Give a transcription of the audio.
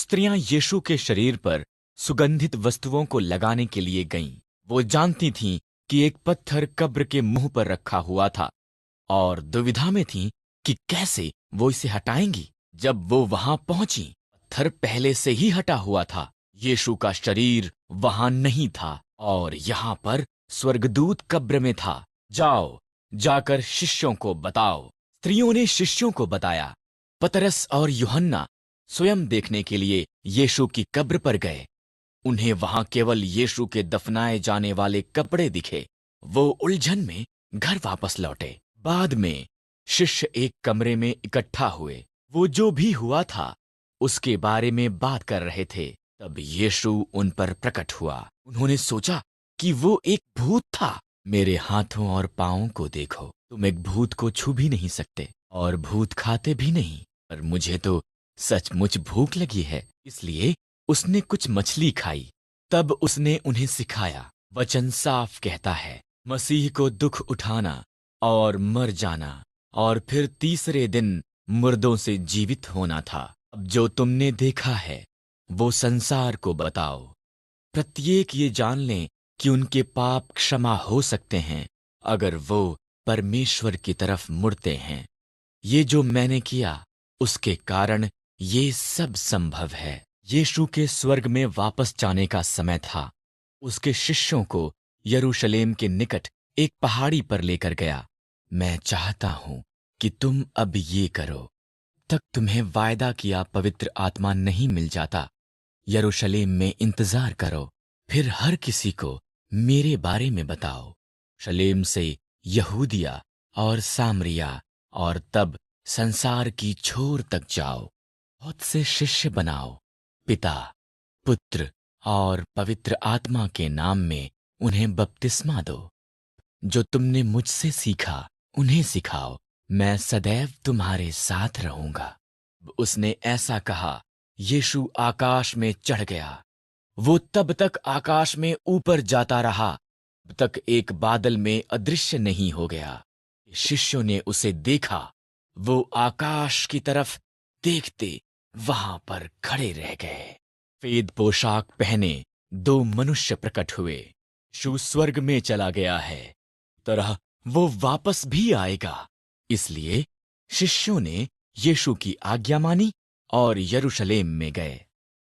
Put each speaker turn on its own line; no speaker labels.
स्त्रियां यीशु के शरीर पर सुगंधित वस्तुओं को लगाने के लिए गईं। वो जानती थीं कि एक पत्थर कब्र के मुंह पर रखा हुआ था और दुविधा में थीं कि कैसे वो इसे हटाएंगी। जब वो वहां पहुंची, पत्थर पहले से ही हटा हुआ था। यीशु का शरीर वहां नहीं था और यहां पर स्वर्गदूत कब्र में था। जाओ, जाकर शिष्यों को बताओ। स्त्रियों ने शिष्यों को बताया। पतरस और यूहन्ना स्वयं देखने के लिए यीशु की कब्र पर गए। उन्हें वहां केवल यीशु के दफनाए जाने वाले कपड़े दिखे। वो उलझन में घर वापस लौटे। बाद में शिष्य एक कमरे में इकट्ठा हुए। वो जो भी हुआ था उसके बारे में बात कर रहे थे। तब यीशु उन पर प्रकट हुआ। उन्होंने सोचा कि वो एक भूत था। मेरे हाथों और पांवों को देखो। तुम एक भूत को छू भी नहीं सकते और भूत खाते भी नहीं, पर मुझे तो सचमुच भूख लगी है, इसलिए उसने कुछ मछली खाई। तब उसने उन्हें सिखाया। वचन साफ कहता है, मसीह को दुख उठाना और मर जाना और फिर तीसरे दिन मुर्दों से जीवित होना था। अब जो तुमने देखा है वो संसार को बताओ। प्रत्येक ये जान लें कि उनके पाप क्षमा हो सकते हैं अगर वो परमेश्वर की तरफ मुड़ते हैं। ये जो मैंने किया उसके कारण ये सब संभव है। यीशु के स्वर्ग में वापस जाने का समय था। उसके शिष्यों को यरूशलेम के निकट एक पहाड़ी पर लेकर गया। मैं चाहता हूं कि तुम अब ये करो, तक तुम्हें वायदा किया पवित्र आत्मा नहीं मिल जाता। यरूशलेम में इंतजार करो, फिर हर किसी को मेरे बारे में बताओ। शलेम से यहूदिया और सामरिया और तब संसार की छोर तक जाओ। बहुत से शिष्य बनाओ, पिता, पुत्र और पवित्र आत्मा के नाम में उन्हें बपतिस्मा दो। जो तुमने मुझसे सीखा उन्हें सिखाओ। मैं सदैव तुम्हारे साथ रहूंगा। उसने ऐसा कहा, यीशु आकाश में चढ़ गया। वो तब तक आकाश में ऊपर जाता रहा तब तक एक बादल में अदृश्य नहीं हो गया। शिष्यों ने उसे देखा। वो आकाश की तरफ देखते वहां पर खड़े रह गए। सफेद पोशाक पहने दो मनुष्य प्रकट हुए। यीशु स्वर्ग में चला गया है, तरह वो वापस भी आएगा। इसलिए शिष्यों ने यीशु की आज्ञा मानी और यरूशलेम में गए।